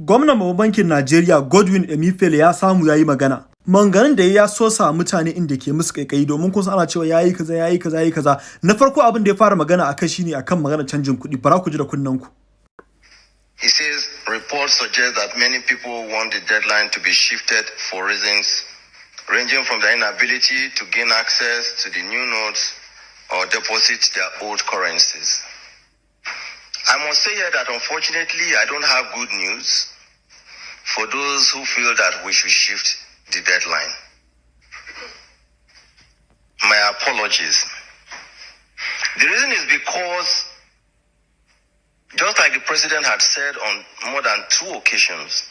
Gwamnan Babban Bankin Nigeria Godwin Emefiele ya samu yayi magana. Maganganun da ya sosa mutane inda ke musu kaikayi domin kun san ana cewa yayi kaza yayi kaza yayi kaza. Na farko abin da ya fara magana akai shine akan maganar canjin kuɗi. Bara ku ji da kunnen ku. He says reports suggest that many people want the deadline to be shifted for reasons ranging from their inability to gain access to the new notes or deposit their old currencies. I must say here that unfortunately I don't have good news for those who feel that we should shift the deadline. My apologies. The reason is because, just like the president had said on more than 2 occasions,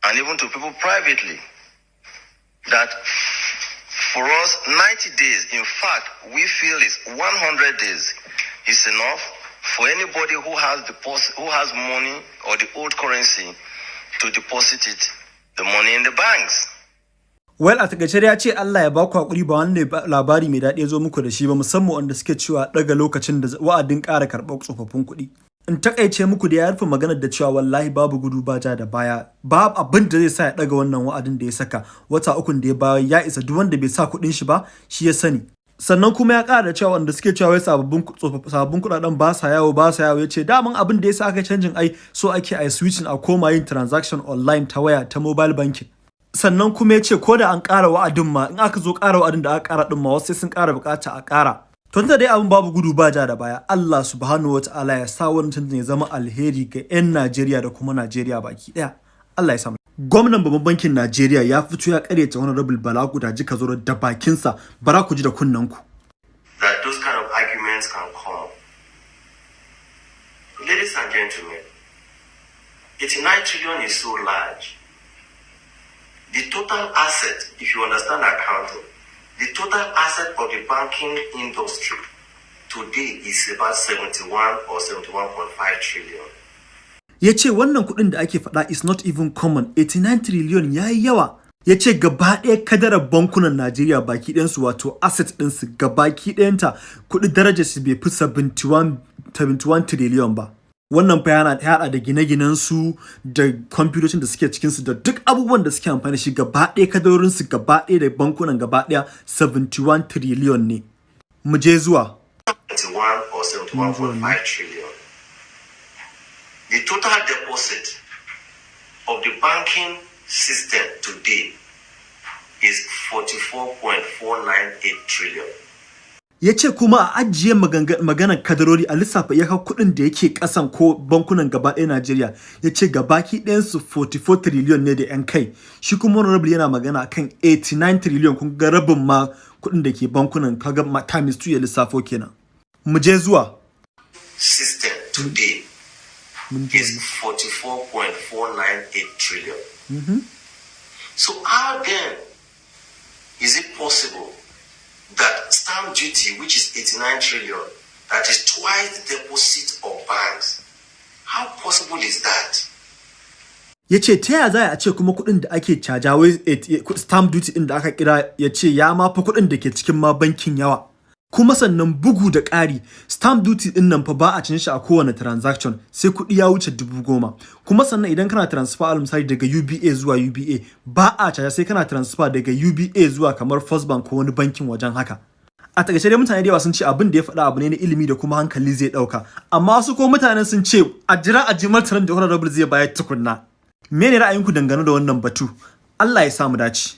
and even to people privately, that for us 90 days, in fact, we feel is 100 days is enough for anybody who has money or the old currency to deposit it, the money in the banks. Well, a takaice ya ce Allah ya baku hakuri ba wannan labari mai daɗi ya zo muku da shi ba, musamman wanda suke cewa daga lokacin da wa'adin ƙara karɓar tsofaffin kuɗi. In takaice muku da ya rufe maganar da cewa wallahi babu gudu ba ja da baya, babu abin da zai sa ya daga wannan wa'adin da ya saka wata 3 da ya bayar ya isa, duk wanda bai sa kuɗin shi ba shi ya sani. Sannan kuma ya ƙara da cewa wanda suke cewa wai sababbin kuɗaɗen ba sa yawo ya ce daman abin da ya sa aka canjin ai so ake ai switching a koma yin transaction online ta waya ta mobile banking. Sannan kuma ya ce ko da an ƙara wa'adin ma in aka zo ƙara wa'adin da aka ƙara ɗin ma wasu sai sun ƙara buƙata a ƙara. To tunda dai abin babu gudu ba ja da baya, Allah subhanahu wata'ala ya sa wannan canjin ya zama alheri ga 'yan Najeriya da kuma Najeriya baki ɗaya. Allah ya samu. Gwamnan Babban Bankin Nigeria ya fito ya ƙaryata Honorable Bala gudaji kazaure da bakinsa, bara ku ji da kunnen ku. That those kind of arguments can come. Ladies and gentlemen, 89 trillion is so large. The total asset, if you understand accounting, the total asset of the banking industry today is about 71 or 71.5 trillion. Ya ce wannan kuɗin da ake faɗa is not even common, 89 trillion ya yi yawa. Ya ce gaba ɗaya kadarar bankunan Najeriya baki ɗayansu wato asset ɗinsu gabaki ɗayanta kuɗi darajar su bai fi 71 trillion ba. Wannan fa yana haɗa da gine-ginen su da kwamfutocin da suke cikin su da duk abubuwan da suke amfani da shi gaba ɗaya kadarorin su gaba ɗaya da bankunan gaba ɗaya 71 trillion ne. Mu je zuwa 71 or 71.5 trillion. The total deposit of the banking system today is 44.498 trillion. Ya ce kuma a ajiye maganar kadarori a lissafa iyakar kuɗin da yake ƙasan ko bankunan gaba ɗaya Najeriya. Ya ce gabaki ɗayansu 44 trillion ne da 'yan kai. Shi kuma honorable yana magana kan 89 trillion, kun ga rabin ma kuɗin da ke bankunan kaga times 2 ya lissafo kenan. Mu je zuwa. System today is 44.498 trillion. So how then is it possible that stamp duty, which is 89 trillion, that is twice the deposit of banks, how possible is that? Ya ce ta yaya za a ce kuma kuɗin da ake caja wai stamp duty ɗin da aka kira ya ce ya ma fi kuɗin da ke cikin ma bankin yawa. Kuma sannan bugu da ƙari stamp duty ɗin nan fa ba a cin shi a kowane transaction sai kuɗi ya wuce 10,000. Kuma sannan idan kana transfer al misali daga UBA zuwa UBA ba a caja sai kana transfer daga UBA zuwa kamar First Bank ko wani bankin wajen haka. A takaice dai mutane da yawa sun ce abin da ya faɗa abu ne na ilimi da kuma hankali zai ɗauka, amma wasu ko mutanen sun ce a jira a ji martanin da honorable zai bayar tukunna. Mene ra'ayinku dangane da wannan batu? Allah ya samu dace.